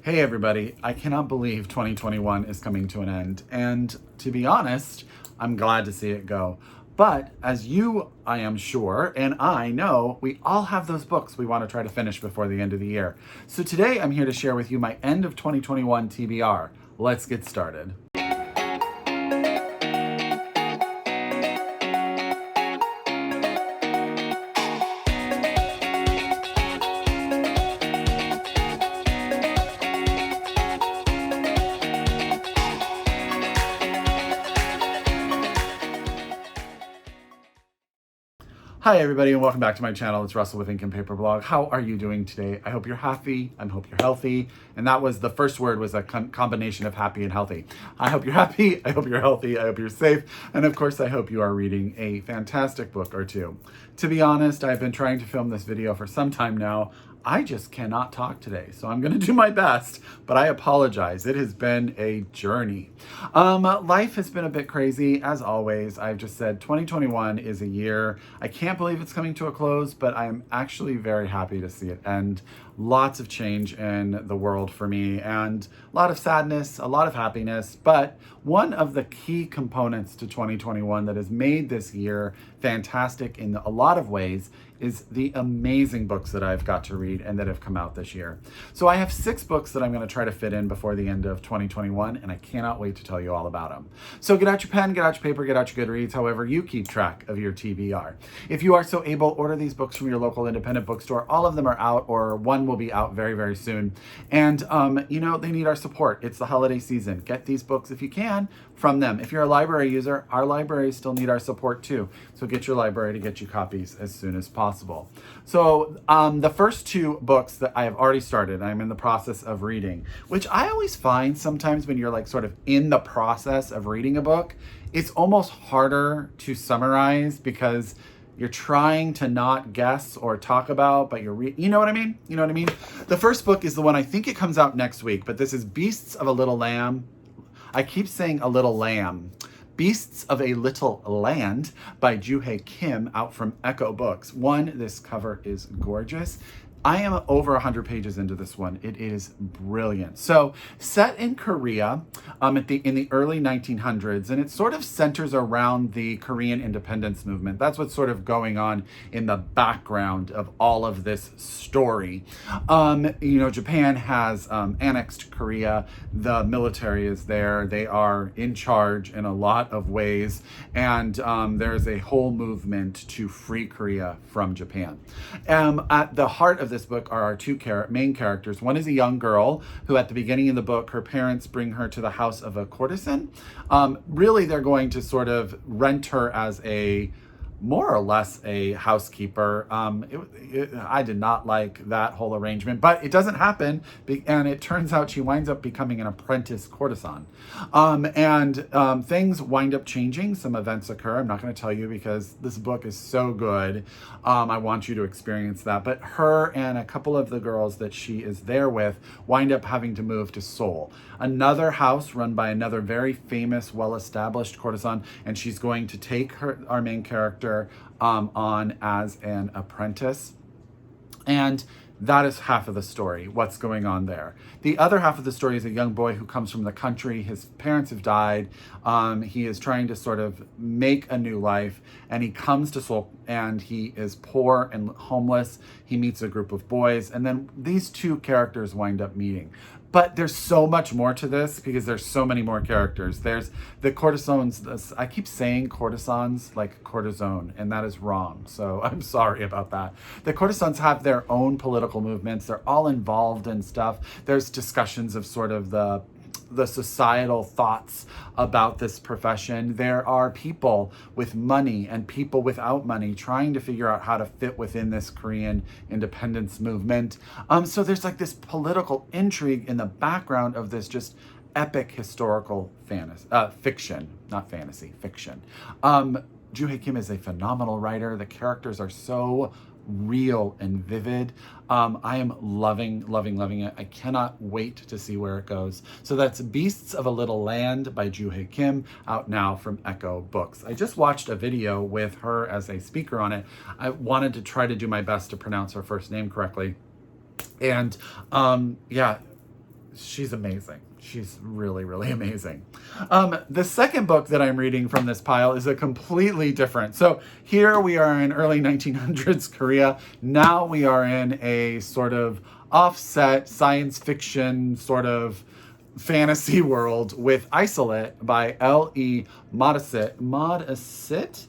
Hey everybody, I cannot believe 2021 is coming to an end. And to be honest, I'm glad to see it go. But as you, I am sure, and I know, we all have those books we want to try to finish before the end of the year. So today I'm here to share with you my end of 2021 TBR. Let's get started. Hi everybody and welcome back to my channel. It's Russell with Ink and Paper Blog. How are you doing today? I hope you're happy. I hope you're healthy. And that was the first word was a combination of happy and healthy. I hope you're happy. I hope you're healthy. I hope you're safe. And of course, I hope you are reading a fantastic book or two. To be honest, I've been trying to film this video for some time now. I just cannot talk today, so I'm gonna do my best, but I apologize. It has been a journey. Life has been a bit crazy, as always. I've just said 2021 is a year. I can't believe it's coming to a close, but I am actually very happy to see it end. Lots of change in the world for me, and a lot of sadness, a lot of happiness, but one of the key components to 2021 that has made this year fantastic in a lot of ways is the amazing books that I've got to read and that have come out this year. So I have 6 books that I'm going to try to fit in before the end of 2021, and I cannot wait to tell you all about them. So get out your pen, get out your paper, get out your Goodreads, however you keep track of your TBR. If you are so able, order these books from your local independent bookstore. All of them are out, or one will be out very, very soon. And, they need our support. It's the holiday season. Get these books if you can from them. If you're a library user, our libraries still need our support too. So get your library to get you copies as soon as possible. So the first 2 books that I have already started, I'm in the process of reading, which I always find sometimes when you're like sort of in the process of reading a book, it's almost harder to summarize because you're trying to not guess or talk about, but you know what I mean? You know what I mean? The first book is the one, I think it comes out next week, but this is Beasts of a Little Lamb. I keep saying a little lamb. Beasts of a Little Land by Juhea Kim, out from Ecco Books. This cover is gorgeous. I am over 100 pages into this one. It is brilliant. So set in Korea in the early 1900s, and it sort of centers around the Korean independence movement. That's what's sort of going on in the background of all of this story. Japan has annexed Korea. The military is there. They are in charge in a lot of ways, and there's a whole movement to free Korea from Japan. At the heart of this book are our 2 main characters. One is a young girl who at the beginning of the book, her parents bring her to the house of a courtesan. Really, they're going to sort of rent her as more or less a housekeeper. I did not like that whole arrangement, but it doesn't happen, and it turns out she winds up becoming an apprentice courtesan. Things wind up changing. Some events occur. I'm not going to tell you because this book is so good. I want you to experience that. But her and a couple of the girls that she is there with wind up having to move to Seoul, another house run by another very famous, well-established courtesan, and she's going to take our main character on as an apprentice. And that is half of the story, what's going on there. The other half of the story is a young boy who comes from the country. His parents have died. He is trying to sort of make a new life, and he comes to Seoul, and he is poor and homeless. He meets a group of boys, and then these 2 characters wind up meeting. But there's so much more to this because there's so many more characters. There's the courtesans. I keep saying courtesans like cortisone, and that is wrong. So I'm sorry about that. The courtesans have their own political movements. They're all involved in stuff. There's discussions of sort of the societal thoughts about this profession. There are people with money and people without money trying to figure out how to fit within this Korean independence movement. So there's like this political intrigue in the background of this just epic historical fiction, not fantasy, fiction. Juhea Kim is a phenomenal writer. The characters are so real and vivid. I am loving it. I cannot wait to see where it goes. So that's Beasts of a Little Land by Juhea Kim, out now from Ecco Books. I just watched a video with her as a speaker on it. I wanted to try to do my best to pronounce her first name correctly. And yeah, she's amazing. She's really, really amazing. The second book that I'm reading from this pile is a completely different. So here we are in early 1900s Korea. Now we are in a sort of offset science fiction sort of fantasy world with Isolate by L.E. Modesitt.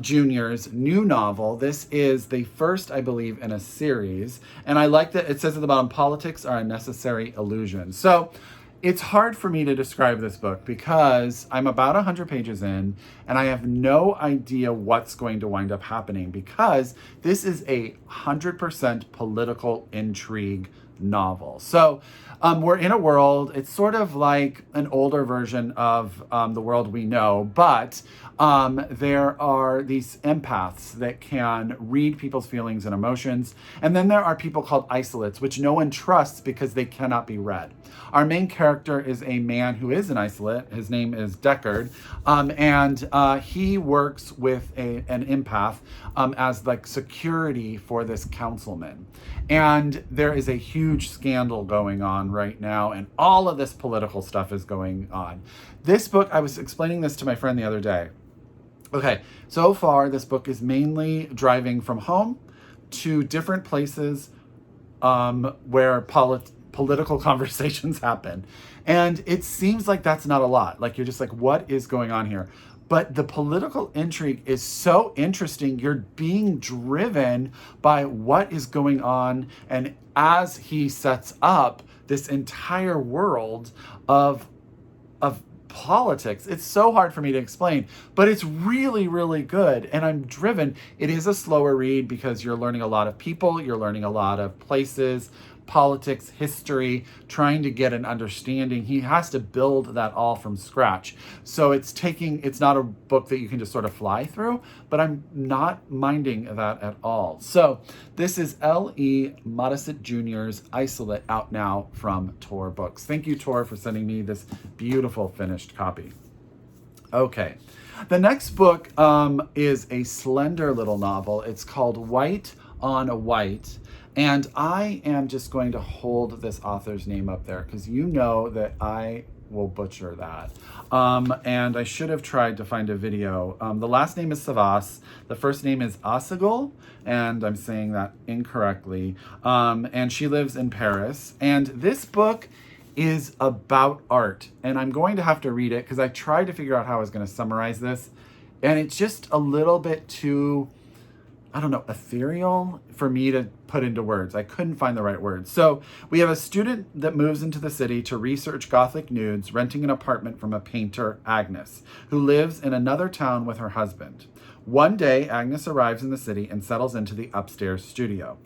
Jr.'s new novel. This is the first, I believe, in a series. And I like that it says at the bottom, politics are a necessary illusion. So it's hard for me to describe this book because I'm about 100 pages in and I have no idea what's going to wind up happening because this is a 100% political intrigue novel. So we're in a world, it's sort of like an older version of the world we know, but there are these empaths that can read people's feelings and emotions. And then there are people called isolates, which no one trusts because they cannot be read. Our main character is a man who is an isolate. His name is Deckard. And he works with an empath as like security for this councilman. And there is a huge scandal going on right now, and all of this political stuff is going on. This book, I was explaining this to my friend the other day. Okay, so far this book is mainly driving from home to different places where political conversations happen. And it seems like that's not a lot. Like you're just like, what is going on here? But the political intrigue is so interesting. You're being driven by what is going on. And as he sets up this entire world of politics, it's so hard for me to explain, but it's really, really good. And I'm driven. It is a slower read because you're learning a lot of people. You're learning a lot of places, politics, history, trying to get an understanding. He has to build that all from scratch. So it's not a book that you can just sort of fly through, but I'm not minding that at all. So this is L.E. Modesitt Jr.'s Isolate, out now from Tor Books. Thank you, Tor, for sending me this beautiful finished copy. Okay. The next book is a slender little novel. It's called White on White. And I am just going to hold this author's name up there because you know that I will butcher that. And I should have tried to find a video. The last name is Savas. The first name is Aysegul, and I'm saying that incorrectly. And she lives in Paris. And this book is about art. And I'm going to have to read it because I tried to figure out how I was going to summarize this. And it's just a little bit too, I don't know, ethereal for me to put into words. I couldn't find the right words. So we have a student that moves into the city to research Gothic nudes, renting an apartment from a painter, Agnes, who lives in another town with her husband. One day, Agnes arrives in the city and settles into the upstairs studio.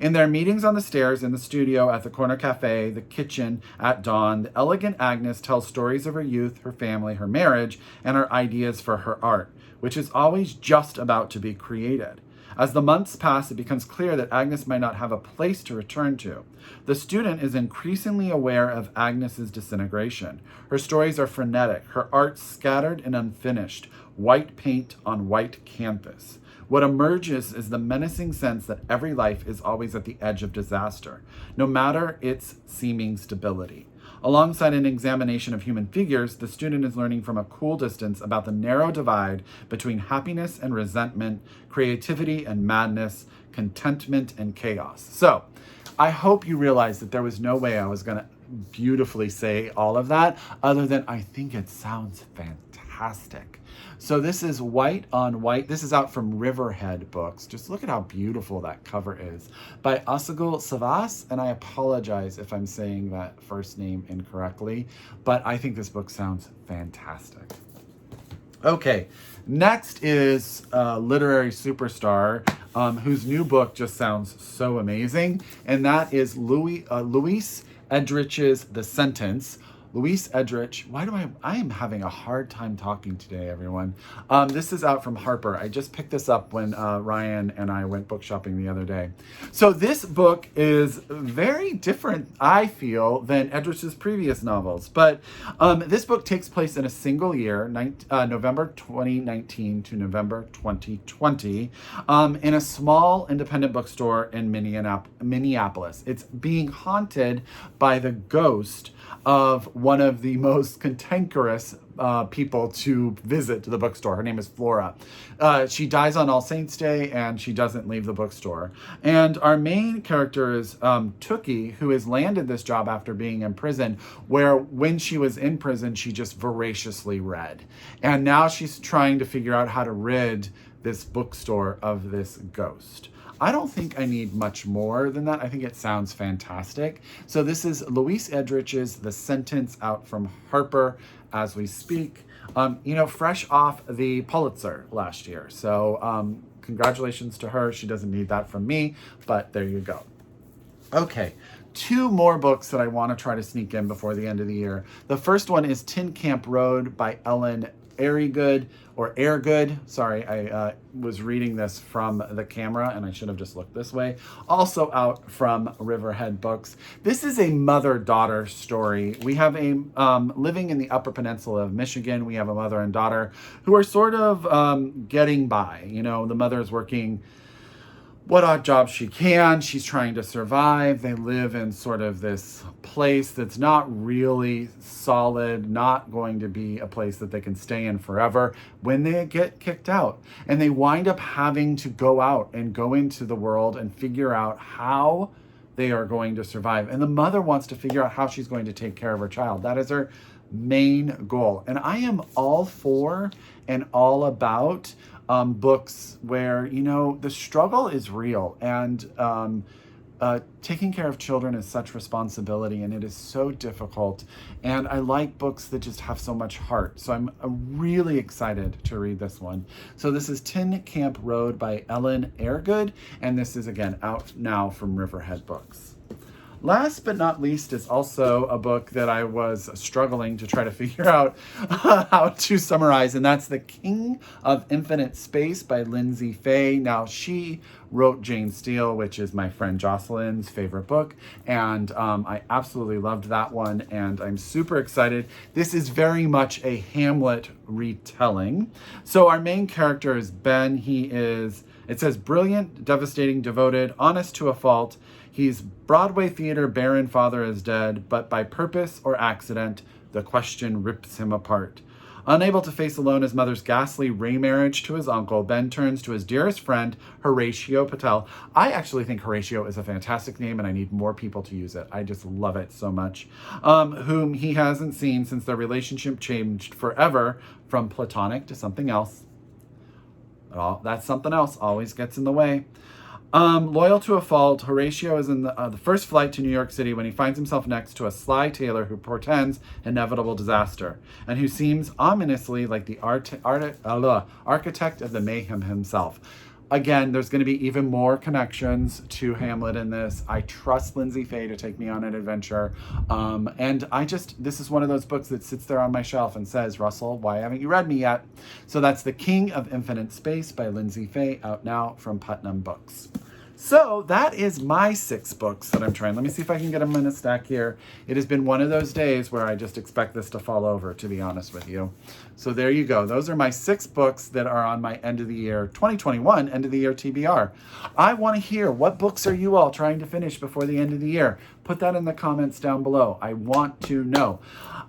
In their meetings on the stairs, in the studio, at the corner cafe, the kitchen, at dawn, the elegant Agnes tells stories of her youth, her family, her marriage, and her ideas for her art, which is always just about to be created. As the months pass, it becomes clear that Agnes might not have a place to return to. The student is increasingly aware of Agnes's disintegration. Her stories are frenetic, her art scattered and unfinished, white paint on white canvas. What emerges is the menacing sense that every life is always at the edge of disaster, no matter its seeming stability. Alongside an examination of human figures, the student is learning from a cool distance about the narrow divide between happiness and resentment, creativity and madness, contentment and chaos. So, I hope you realize that there was no way I was going to beautifully say all of that, other than I think it sounds fantastic. So this is White on White. This is out from Riverhead Books. Just look at how beautiful that cover is. By Aysegul Savas, and I apologize if I'm saying that first name incorrectly, but I think this book sounds fantastic. Okay, next is a literary superstar whose new book just sounds so amazing, and that is Louise Erdrich's The Sentence, Louise Erdrich. I am having a hard time talking today, everyone. This is out from Harper. I just picked this up when Ryan and I went book shopping the other day. So this book is very different, I feel, than Erdrich's previous novels. But this book takes place in a single year, November 2019 to November 2020, in a small independent bookstore in Minneapolis. It's being haunted by the ghost of one of the most cantankerous people to visit the bookstore. Her name is Flora. She dies on All Saints Day, and she doesn't leave the bookstore. And our main character is Tookie, who has landed this job after being in prison, where when she was in prison, she just voraciously read. And now she's trying to figure out how to rid this bookstore of this ghost. I don't think I need much more than that. I think it sounds fantastic. So this is Louise Erdrich's The Sentence, out from Harper as we speak. Fresh off the Pulitzer last year. So congratulations to her. She doesn't need that from me, but there you go. Okay, 2 more books that I want to try to sneak in before the end of the year. The first one is Tin Camp Road by Airgood. Sorry, I was reading this from the camera and I should have just looked this way. Also out from Riverhead Books. This is a mother-daughter story. We have living in the Upper Peninsula of Michigan, we have a mother and daughter who are sort of getting by. The mother is working what odd job she can. She's trying to survive. They live in sort of this place that's not really solid, not going to be a place that they can stay in forever when they get kicked out. And they wind up having to go out and go into the world and figure out how they are going to survive. And the mother wants to figure out how she's going to take care of her child. That is her main goal. And I am all for and all about books where, the struggle is real, and taking care of children is such responsibility, and it is so difficult. And I like books that just have so much heart. So I'm really excited to read this one. So this is Tin Camp Road by Airgood, and this is, again, out now from Riverhead Books. Last but not least is also a book that I was struggling to try to figure out how to summarize, and that's The King of Infinite Space by Lyndsay Faye. Now, she wrote Jane Steele, which is my friend Jocelyn's favorite book, and I absolutely loved that one, and I'm super excited. This is very much a Hamlet retelling. So our main character is Ben. It says, brilliant, devastating, devoted, honest to a fault. He's Broadway theater barren father is dead, but by purpose or accident, the question rips him apart. Unable to face alone his mother's ghastly remarriage to his uncle, Ben turns to his dearest friend, Horatio Patel. I actually think Horatio is a fantastic name, and I need more people to use it. I just love it so much. Whom he hasn't seen since their relationship changed forever from platonic to something else. That something else always gets in the way. Loyal to a fault, Horatio is in the first flight to New York City when he finds himself next to a sly tailor who portends inevitable disaster, and who seems ominously like the architect of the mayhem himself. Again, there's going to be even more connections to Hamlet in this. I trust Lyndsay Faye to take me on an adventure. And this is one of those books that sits there on my shelf and says, Russell, why haven't you read me yet? So that's The King of Infinite Space by Lyndsay Faye, out now from Putnam Books. So that is my 6 books that I'm trying. Let me see if I can get them in a stack here. It has been one of those days where I just expect this to fall over, to be honest with you. So there you go. Those are my 6 books that are on my end of the year, 2021 end of the year TBR. I want to hear, what books are you all trying to finish before the end of the year? Put that in the comments down below. I want to know.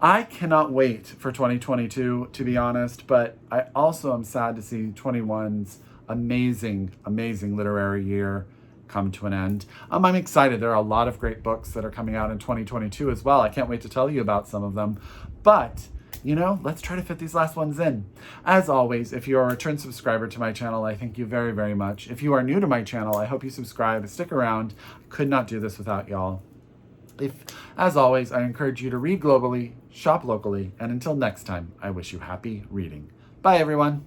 I cannot wait for 2022, to be honest, but I also am sad to see 21's amazing literary year come to an end. I'm excited. There are a lot of great books that are coming out in 2022 as well. I can't wait to tell you about some of them. But, let's try to fit these last ones in. As always, if you're a return subscriber to my channel, I thank you very, very much. If you are new to my channel, I hope you subscribe. Stick around. I could not do this without y'all. As always, I encourage you to read globally, shop locally, and until next time, I wish you happy reading. Bye, everyone.